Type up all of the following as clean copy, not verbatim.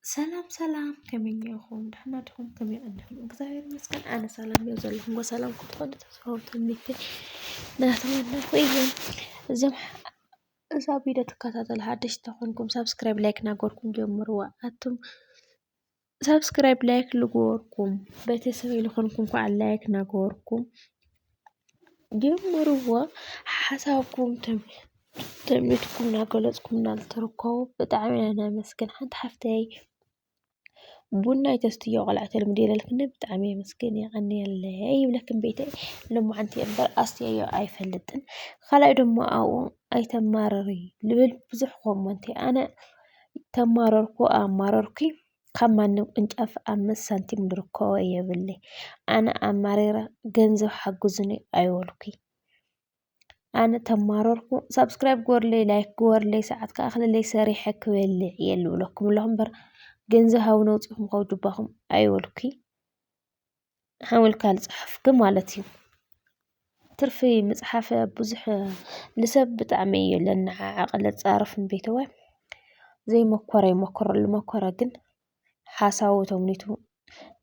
ሰላም ሰላም ከመኛኹም ድሕነትኩም ከመይ ቀኒኹም እግዚአብሔር ይመስገን ኣነ ሰላም እየ ዘለኹም ወሰላም ክትኮኑ ተስፋውት ሚት ናተመነኹ እዮም እዛ ቪድዮ ትከታተሉ ሓደሽቲ ኮንኩም ሰብስክራይብ ላይክ ናገርኩም ጀምርዋ ኣቱም ሰብስክራይብ ላይክ ልግበርኩም ቤተሰበይ ልኾንኩም ከዓ ላይክ ናገርኩም ጀምርዋ ሓሳብኩም ተሚትኩም ናገለጽኩም እናልተርከቡ ብጣዕሚ እየ ናመስግን ሓንቲ ሓፍተይ ቡና ተስትዮ ቆልዕተይ ልምዲለልክኒ ብጣዕሚ የመስግን ይቀኒየለይ ይብለክን ቤተይ ልሙዓንቲ እምበር ኣስትየዮ ኣይፈልጥን ካልኣይ ደሞ ኣብኡ ኣይተማረሪ ልብል ብዙሕ ኮመንት ኣነ ተማረርኩ ኣማረርኩ ካብ ማንም ቅንጫፍ 5 ሳንቲም ንረክቦ የብለይ ኣነ ኣማሪረ ገንዘብ ሓግዙኒ ኣይበልኩ ኣነ ተማረርኩ ሰብስክራይብ ግበርለይ ላይክ ግበርለይ ሰዓት ከኣኽለለይ ሰሪሐ ክበልዕ እየ ልብለኩም ኣለኹ እምበር ገንዘብ ሃቡነ ውፅኢኩም ከውጅባኹም ኣይበልኩ ሓመልካ ልፅሓፍክ ማለት እዩ ትርፊ ምፅሓፍ ብዙሕ ንሰብ ብጣዕሚ እዩ ለነዓዓቕ ለፃርፍ ቤተወይ ዘይመኮረ ይመኮሮ ልመኮረ ግን ሓሳቡ ተምኒቱ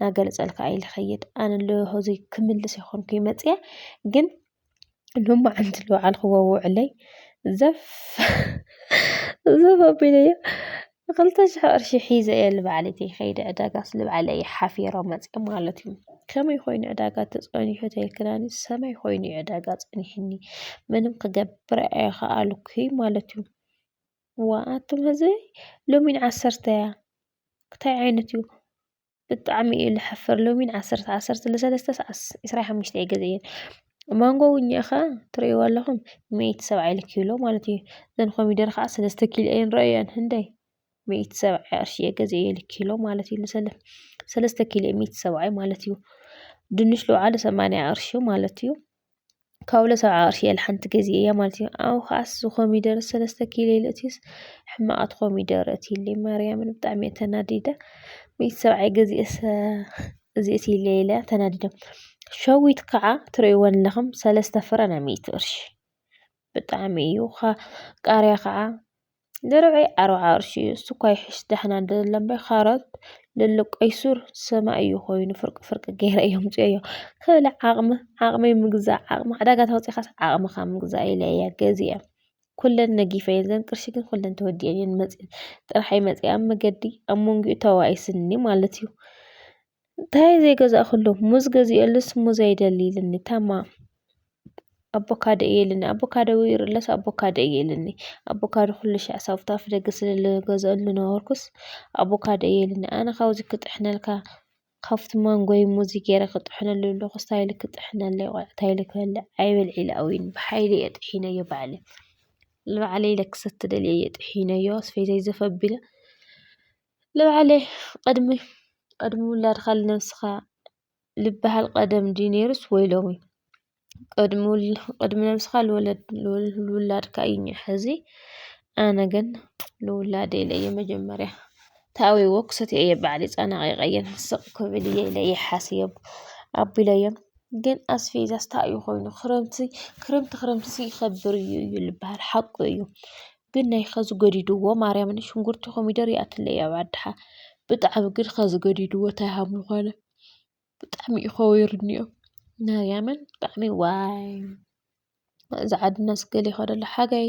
ናገለፀልካ ኣይልኸይድ ኣነ ለሆዚ ክምልስ ይኾንኩ ይመፅየ ግን ልሙዓንቲ ልበዓልክዎ ውዕለይ ዘፍ ኣቢለዮ 2,000 ቅርሺ ሒዘ እየ ልበዓለተይ ከይደ ዕዳጋስ ልበዓለ እየ ሓፊረ መፅአ ማለት እዩ ከመይ ኮይኑ ዕዳጋ ተፀኒሑ ተይልክናኒ ሰማይ ኮይኑ ዕዳጋ ፀኒሕኒ ምንም ክገብር ኣይከኣልኩ ማለት እዩ ወኣቱም ህዝበይ ሎሚን 10 እያ እንታይ ዓይነት እዩ ብጣዕሚ እዩ ልሕፍር ሎሚን 10 13 25 እየ ገዚአየ ማንጎ እውኒኣኻ ትርእይዎ ኣለኹም 170 ኪሎ ማለት እዩ ዘን ኮሚደረ ከዓ 3 ኪሎ እየን ረአየን ህንደይ 170 ቅርሺ እየ ገዚአየ ኪሎ ማለት እዩ ልሰልፍ 3 ኪሎ 170 ማለት እዩ ድንሽ ልውዓለ 80 ቅርሺ ማለት እዩ ካውለ 70 ቅርሺ እየ ሓንቲ ገዚአየ ማለት እዩ ኣብኡ ከዓስ ኮሚደረ 3 ኪሎ ልእትዩስ ሕማቃት ኮሚደረ እትይለይ ማርያምን ብጣዕሚ እየ ተናዲደ 170 ገዚአስ እዚእትይለይ ኢለ ተናዲደ ሸዊት ከዓ ትርእይወን ኣለኹም 3 ፍረ ናብ 100 ቅርሺ ብጣዕሚ እዩ ቃርያ ከዓ ለረብዒ 40 ቅርሺ እዩ እሱ እኳ ይሕሽ ደሕና ደለምበይ ካሮት ለለቀይሱር ሰማይ እዩ ኮይኑ ፍርቂ ገይረ እዮም ፅዮ ክብልዕ ዓቕመይ ምግዛእ ዓቕሚ ዕዳጋ ተወፂኻስ ዓቕምኻ ምግዛእ ኢለ እየ ገዚአ ኩለን ነጊፈ እየን ዘን ቅርሺ ግን ኩለን ተወዲአን እየን መፅአን ጥራሓይ መፅአ ኣብ መገዲ ኣብ መንጉኡ ተዋኢስኒ ማለት እዩ እንታይ ዘይገዛእኩሉ ሙዝ ገዚአሉስ ሙዝ ኣይደሊልኒ ተማም ኣቦካዶ እየ ኢልኒ ኣቦካዶ ውይርለስ ኣቦካዶ እየ ኢልኒ ኣቦካዶ ኩሉ ሻዕ ሳብታፍ ደገ ስለልገዝአሉ ነበርኩስ ኣቦካዶ እየ ኢልኒ ኣነ ካብዚ ክጥሕነልካ ካብቲ ማንጎይ ሙዝ ገይረ ክጥሕነሉ ኣለኹ ስታይል ክጥሕነለይ ቆልዓ እንታይ ክበልዕ ኣይበልዕ ኢለ ኣውይን ብሓይሊ እየ ጥሒነዮ ባዕለይ ንባዕለይ ለክሰት ትደልየ እየ ጥሒነዮ ኣስቤዘይ ዘፈቢለ ንባዕለይ ቅድሚ ውላድካ ልነብስኻ ልበሃል ቀደም ድዩ ነይሩስ ወይ ሎሚ ቅድሚ ነብስኻ ልውላድካ እዩ ሕዚ ኣነ ግን ልውላደይ ኢለ እየ መጀመርያ ተኣዊዎ ክሰትዮ እየ ባዕለይ ፀናቐ ይቀየን ስቕ ክብል እየ ኢለ ይሓስብ ኣቢለዮም ግን ኣስቤዛስ እንታይ እዩ ኮይኑ ክረምቲ ይኸብር እዩ ልበሃል ሓቂ እዩ ግን ናይ ኸዚ ገዲድዎ ማርያምን ሽንጉርቲ ኮሚደረ ይኣትለይ ኣብ ዓድሓ ብጣዕሚ ግን ኸዚ ገዲድዎ እንታይ ሃብ ምኾነ ብጣዕሚ እዩ ከዊሩኒ እዮም ማርያምን ብጣዕሚ ዋይ እዚ ዓድናስ ገለ ይኸዶ ኣሎ ሓጋይ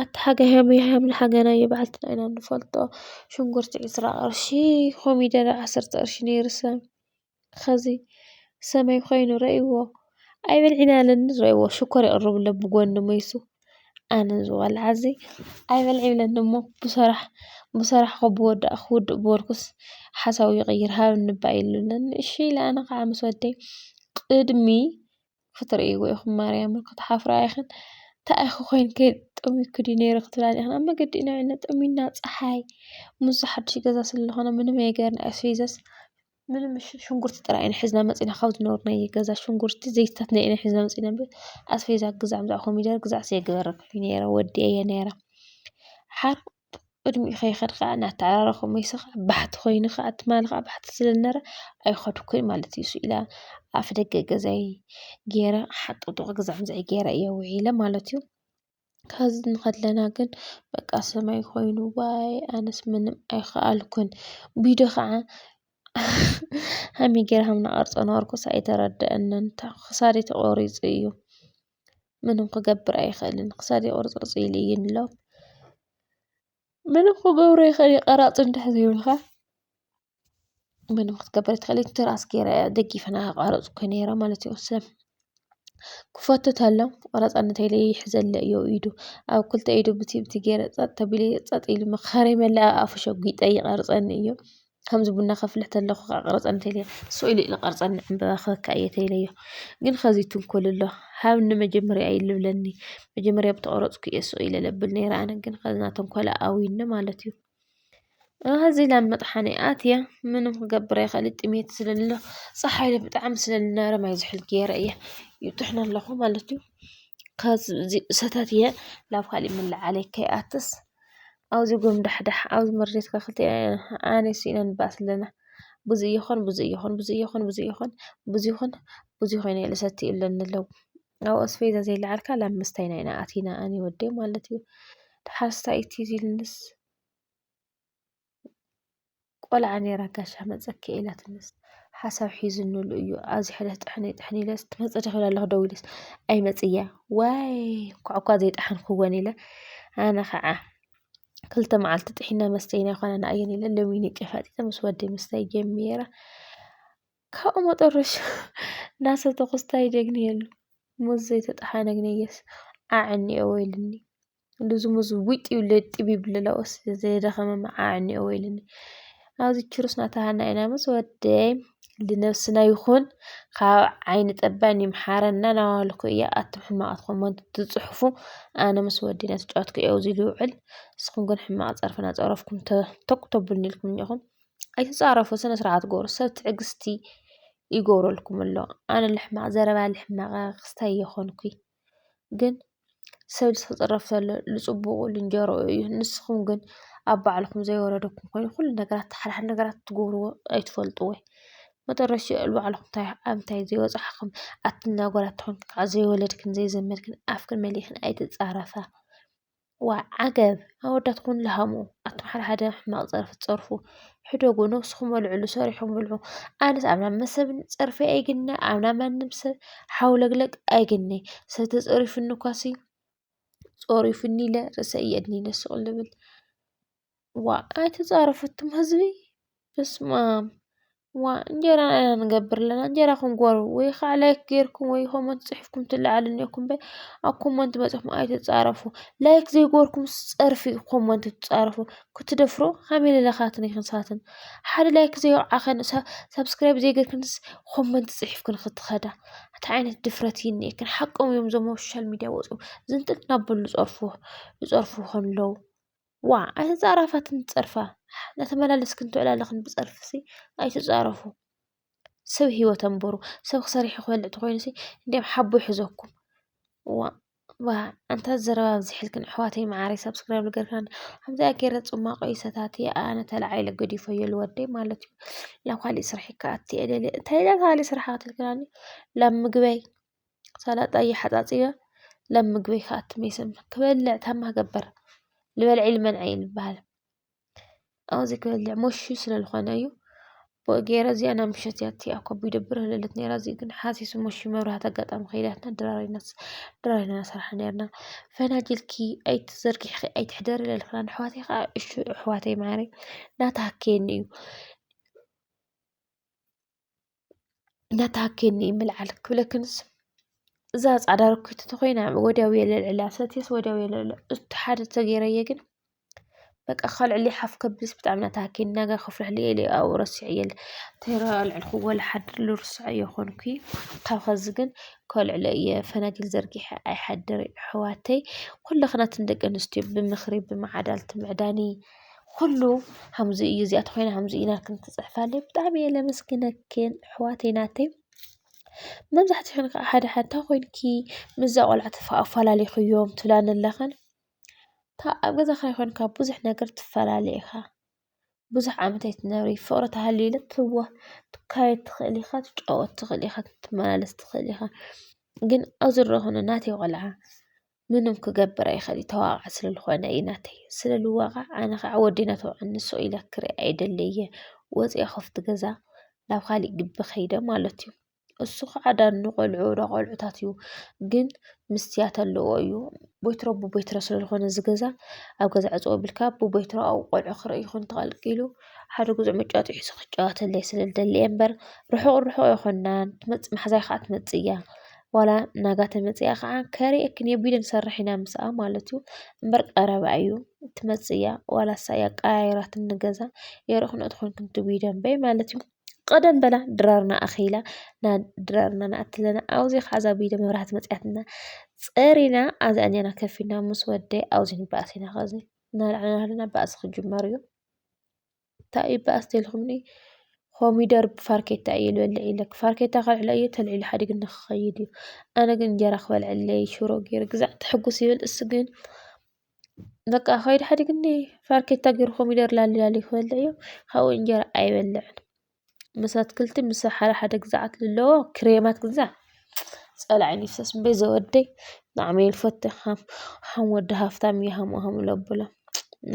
ኣቲ ሓጋይ ሃመይ ሃምሊ ሓገናዮ በዓልትና ኢና ንፈልጦ ሽንጉርቲ 20 ቅርሺ ኮሚደረ 10 ቅርሺ ነይሩሰ ኸዚ ሰማይ ኮይኑ ረእይዎ ኣይበልዒናለን ረእይዎ ሽኮር የቕርብሎ ብጎኒ መይሱ ኣነ ዝቆልዓ እዚ ኣይበልዕ ይብለኒ እሞ ብሰራሕ ክውድእ በልኩስ ሓሳቡ ይቕይር ሃብ ንባእ ኢሉለኒ እሺ ኢለ ኣነ ከዓ ምስ ወደይ ቅድሚ ክትርእይዎ ኢኹም ማርያምን ክትሓፍሩ ኢኹን እንታይ ኢኹ ኮይንከ ጠሚኩ ድዩ ነይሩ ክትብላኒ ኢኹን ኣብ መገዲ ኢና ውዒልና ጠሚና ፀሓይ ሙዝ ሓዱሽ ገዛ ስለዝኾነ ምንም ኣይገርና ኣስቤዛስ ምንም ሽንጉርቲ ጥራይ ኢና ሒዝና መፂና ካብ ዝነበርናዮ ገዛ ሽንጉርቲ ዘይትታት ኢና ሒዝና መፂና ኣስቤዛ ግዛዕ ምዛዕ ኮሚደረ ግዛዕስ የገበረክን ነይረ ወዲአ እየ ነይረ ሓር ቅድሚኡ ከይኸድ ከዓ እናተዓራረኹ መይሱ ከዓ ባሕቲ ኮይኑ ከዓ ትማሊ ከዓ ባሕቲ ስለዝነበረ ኣይኸድኩን ማለት እዩ ኢላ ኣፍ ደገ ገዛይ ገይረ ሓጥጥቕ ግዛዕ ምዛዕ ገይረ እየ ውዒለ ማለት እዩ كاز نخلنا جن بقى سما يخوينو باي أنس من أي خالكن بيدو خا همي جرهم نقرص أنا أرقص أي ترد أن أنت خساري تقوريز إيو منهم قبر أي خالن خساري أرز أصيليين لو منهم قبر أي خالي قرأت أنت حزيولها منهم قبرت خالي تراس كيرا دقي فانا قرأت كنيرا مالتي أسلم كفوت تهلم قرأت أن تيلي يحزن لأيو إيدو أو كل تأيدو بتي جيرا تبلي تطيل مخاري ملا أفشو قيت أي قرأت أن إيو همز بنا خفلح تلخ قرأت أن تيلي سؤالي إلى قرأت أن عم بأخذك أي تيلي جن خزيتون كل الله حاول مجمري أي لبلني مجمري بتقرأت كي سؤالي لبلني رانا جن خزناتهم كلا أوين مالتي هذه لما طحني آتية منهم قبر خليت إميت سلله صح اللي بتعم سلنا رما يزحل كيرأيه يطحنا له مالتي كاز ستاتية لا بخالي من عليك كي آتس أو زي قوم دح أو مريت كاختي أنا سينا نباس لنا بزيخون بزيخون بزيخون بزيخون بزيخون بزيخون يا لستي إلا لو أو أسفيدا زي اللي عاركة لما استينا آتينا أني ودي مالتي تحستا إيتي النس ولا عني راكش هم تزكي إلى تنس حسب حيزنو لأيو أزي حدا تحني لس تمسك الله دولس أي متيا واي كعكا زي تحن خواني له أنا خاء كلت معلت تحنا مستينا خانا أيني للويني كفاتي تمس ودي مستي جميرة كأو ما طرش ناس تقصتاي جنيل مزي تتحانا جنيس أعني أويلني لزوم ويتي ولدي بيبللاوس زي دخم مع أعني أويلني هذا الكروس نتاعنا أنا مسودي لنفسنا يخون عين تباني محارنا نوالكو إيا أتم حما أدخل ما تتصحفوا أنا مسودي نتجاتك إيوزي لوعل سخون قن حما أتعرفنا أتعرفكم تكتبوا لكم يخون أي تتعرفوا سنة رعات قور سبت عقستي يقوروا لكم اللو أنا اللحما زربا اللحما غستي يخونكي قن سبت تتعرف لصبو لنجارو نسخون قن أبعلكم زي وردكم كل نقرات حل نقرات تقولوا أي تفلطوه ما ترش الوعلكم تاي زي وصحكم أتنا قراتهم زي ولدكن زي زمركن أفكر مليحن أي تتصرفه وعقب أو تكون لهمو أتمحر هذا ما صرف تصرفوا حدوقوا نفسهم والعلو صارحهم بالعو أنا أمنا مسب تصرفي أي جنة أمنا ما نمسب حاول لك أي جنة ستصرف النقاسي صارف النيلة رسائي أدني نسأل لبل وآيت تعرفتم هزبي بس ما وانجرا أنا نقبر لنا انجرا خم قورو ويخ عليك غيركم ويخم من تصحفكم تلعلن يكم بي أكم من تبصحكم آيت تعرفوا لايك زي قوركم صرفي خم من تتعرفوا كنت دفرو خامل لخاتني خنساتن حد لايك زي عخن سبسكرايب زي غيركم خم من تصحفكم خط خدا تعين الدفرتين كان حقهم يوم زمو السوشيال ميديا وصو زنتك نبل يصرفوا خن لو أنا تعرفت نتصرفه نتملل كنتو على لخن بصرفسي أي تتصرفوا سوي هو تنبرو سوي صريح خوال تقولنسي نديم حبوا يحزوكم و أنت الزراب زي حلكن حواتي معاري سبسكرايب لقركان حمزة كيرت أما قيساتاتي أنا تلعي لقدي في الودي مالتي لو خالي صرحي كاتي إلي تايلا خالي صرحات الكلاني لما قبي صلاة أي حداتي لما قبي خاتمي سم كبلع تمها قبر لبل علما عين بهال أو زي كبلع مش يسل الخنايو بقى رازي أنا مشيت ياتي أكو بيدبره للتني رازي كن حاسس مش مرة تقطع مخيلاتنا دراري ناس راح نيرنا فأنا جلكي أي تزركي أي تحضر للخلان حواتي حواتي معري لا تهكيني ملعلك ولكن زاز على ركوت تخينا وداوية للعلاسات يس وداوية للاتحاد تغييرية يجن بك أخال علي حف كبس بتعمل تهكين ناقا خفرح لي أو رسعي تيرا العقوة لحد الرسعي يخونكي خزقن كل علي فناجل زرقي أي حد حواتي كل خنا تندق أنستي بمخرب بمعدالة معداني كله همزي يزي أتخوين همزي إنا كنت صحفالي بتعمي إلا مسكنة كين حواتي ناتي ممزحت خنق أحد حتى خوينكي مزاق العطفة أفلالي خيوم تلان اللخن تا أبغى خيخون كابوزح نقرت فلاليها بوزح عمتيت ناري فورة هالليلة تروه تكاية تخليها تجاوت تخليها تمالس تخليها جن أزر هنا ناتي غلعة ምንም ክገብር ኣይኽእል ተዋቓዕ ስለዝኾነ እዩ ናተይ ስለልዋቓዕ ኣነ ከዓ ወዲና ተውዕንሶ ኢለ ክሪአ ኣይደለየ ወፂአ ከፍቲ ገዛ ናብ ካሊእ ግቢ ከይደ ማለት እዩ እሱ ከዓ ዳኑ ቆልዑ ቆልዑታት እዩ ግን መስትያት ኣለዎ እዩ ቦይትሮ ብቦይትሮ ስለዝኾነ ዝገዛ ኣብ ገዛ ዕፅው ኣቢልካ ብቦይትሮ ኣብኡ ቆልዑ ክርኢ ይኹን ተቐልቂሉ ሓደ ግዜ መጫወቲ ሒዙ ክጫወተለይ ስለዝደልየ እምበር ርሑቕ ርሑቕ ኣይኮናን ትመፅእ ማሕዛይ ከዓ ትመፅእ እያ ዋላ ናጋተ መፅኣ ከዓ ከሪአክን የቢደን ሰራሕ ኢና ምስኣ ማለት እዩ እምበር ቀረባ እዩ ትመፅእ እያ ዋላ እሳ እያ ቀያይራት ንገዛ የርኽኖት ኮንክን ትቢደን በይ ማለት እዩ ቀደም በላ ድራርና ኣኺላ ና ድራርና ንኣትለና ኣውዚ ካዛ ቢደ መብራህቲ መፅያትና ፀሪና ኣዝኣኛና ከፊና ምስ ወደይ ኣውዚ ንበኣስ ኢና ኸዚ እናልዕልና በኣስ ክጅመር እዩ እንታይ በኣስ ተልኹምኒ ኮሚደር ብፋርኬታ እየ ልበልዕ ኢለክ ፋርኬታ ካልዕለየ ተልዒሉ ሓዲግ ንክኸይድ እዩ ኣነ ግን እንጀራ ክበልዐለይ ሽሮ ገይረ ግዛዕ ትሕጉስ ይብል እሱ ግን በቃ ከይዲ ሓዲግኒ ፋርኬታ ገይሩ ኮሚደር ላሊላሊ ክበልዕ እዩ ካብኡ እንጀራ ኣይበልዕን ምስ ኣትክልቲ ምስ ሓደ ግዛዓት ዘለዎ ክሬማት ግዛዕ ፀላዕኒ ይፍሰስ እምበይ ዘወደይ ብጣዕሚ እየ ልፈቱ ሃም ወዲ ሃፍታም እየ ሃምኡ ለኣብሎ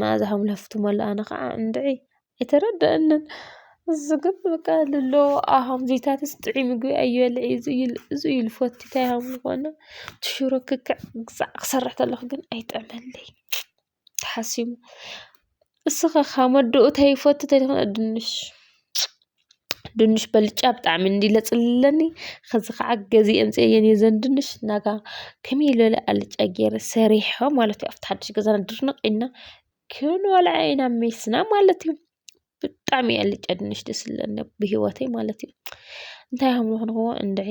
ናዛ ሃም ለፍትመሉ ኣነ ከዓ እንድዒ ኣይተረድአንን እዚ ግን በቃ ልሎ ሃምዚታትስ ጥዑይ ምግቢ ኣይበልዕ እዚ እዩ ልፈቱ እንታይ ሃም ዝኾነ ትሽሮ ክክዕ ግዛዕ ክሰርሕ ከለኹ ግን ኣይጥዕመለይ ተሓሲቡ እስኸ ካብ ወዲኡ እንታይ ይፈቱ እንተይኮነ ድንሽ በልጫ ብጣዕሚ እንዲለፅለኒ ከዚ ከዓ ገዚአ ኣምፅአየ ዘን ድንሽ ናጋ ከመይ ዝበለ ኣልጫ ገይረ ሰሪሖ ማለት እዩ ኣብቲ ሓድሽ ገዛና ድርንቕ ኢልና ክንበልዓ ኢና ሜስና ማለት እዩ ብጣዕሚ እየ ኣልጫ ድንሽ ደስ ዝብለኒ ብሂወተይ ማለት እዩ እንታይ ሃም ንኽንኸዎ እንድዒ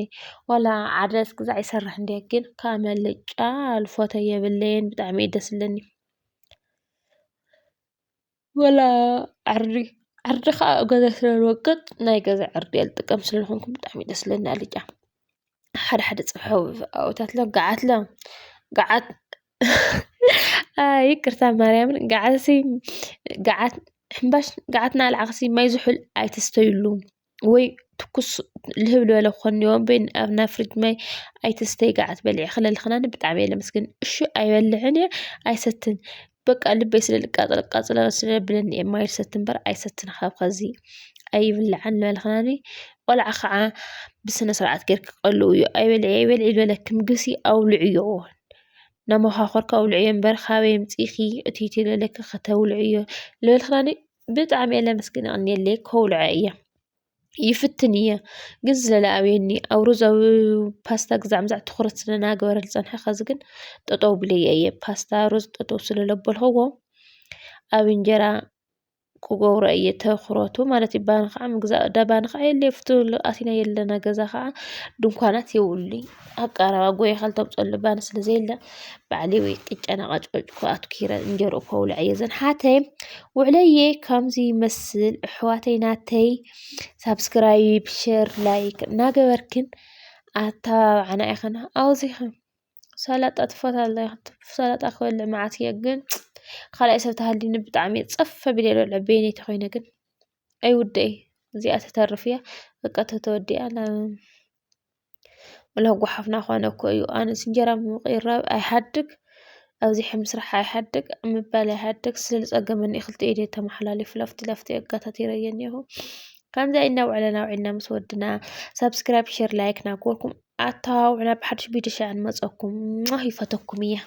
ዋላ ዓደስ ግዛዕ ይሰርሕ እንድየ ግን ካብ ኣልጫ ልፈቶ የብለየን ብጣዕሚ እዩ ደስ ዝብለኒ ወላ ዓርዲ ከዓ ኣብ ገዛ ስለልወቅጥ ናይ ገዛ ዓርዲ እየ ዝጥቀም ስለዝኾንኩ ብጣዕሚ እዩ ደስ ዝብለኒ ኣልጫ ሓደ ፀብሒ ኣብኡታት ለ ገዓት ይቅርታ ማርያምን ገዓት ሕምባሽ ገዓት ናልዓኽሲ ማይ ዝሑል ኣይትስተይሉ ወይ ትኩስ ልህብ ዝበለ ክኾን እኒዎ በይ ኣብ ናብ ፍሪጅ ማይ ኣይትስተይ ገዓት በሊዐ ክለልኽናኒ ብጣዕሚ እየ ለመስግን እሹ ኣይበልዕን እየ ኣይሰትን በቃ ልበይ ስለልቃፀል ስለብለኒ እየ ማይ ዝሰቲ እምበር ኣይሰትን ካብ ከዚ ኣይብላዕን ልበልኽናኒ ቆልዓ ከዓ ብስነ ስርዓት ጌርካ ቀልው እዩ ኣይበልዕ ዝበለክ ምግሲ ኣውልዕዮ ናመኻኸርካ ኣውልዕዮ እምበር ካበይ ኣምፂእኺ እትይቲ ዝበለክ ከተውልዕዮ ልበልኽናኒ ብጣዕሚ እየ ለመስግን እኒአለይ ከውልዖ እየ ይፍትን እየ ግን ዝለለ ኣብየኒ ኣብ ሩዝ ኣብ ፓስታ ግዛዕ ምዛዕ ትኩረት ስለናገበረ ዝፀንሐ ከዚ ግን ጠጠው ብለየ እየ ፓስታ ሩዝ ጠጠው ስለለበልኽዎ ኣብ እንጀራ ክገብሮ እየ ተኽሮቱ ማለት እዩ ባኒ ከዓ ምግዛእ ዳባኒ ከዓ የለ ፍቱ ኣቲና የለና ገዛ ከዓ ድንኳናት የብሉይ ኣብ ቀረባ ጎይኻ ልተምፀሉ ባኒ ስለዘየለ ባዕለይ ወይ ቅጫ ናቐጭቀጭኩ ኣትኪረ እንጀርኡ ከውልዕ እየ ዘንሓተይ ውዕለየ ከምዚ ይመስል ኣሕዋተይ ናተይ ሳብስክራይብ ሼር ላይክ እናገበርክን ኣተባብዓና ኢኸና ኣውዚኸ ሰላጣ ትፈትዋ ሰላጣ ክበልዕ መዓት እየ ግን ካልኣይ ሰብ ተሃልዩኒ ብጣዕሚ ፀፍ ኣቢለ ልበልዕ በየነይቲ ኮይነ ግን ኣይውደይ እዚኣ ተተርፍ እያ በቃ ተተወዲኣ ወላ ጓሓፍና ኮነ እኮ እዩ ኣነስ እንጀራ ምቕራብ ኣይሓድግ ኣብዚ ምስራሕ ኣይሓድግ ምባል ኣይሓድግ ስለዝፀገመኒ ክልተ ኢደ ተመሓላሊፉ ለፍቲ ኣጋታቲረ እኒአኹ ከምዚ እናውዕለና ውዒልና ምስ ወድና ሰብስክራይብ ሼር ላይክ ናገበርኩም ኣተዋውዕና ብሓድሽ ቪድዮ ሸዓ ንመፀኩም ይፈተኩም እየ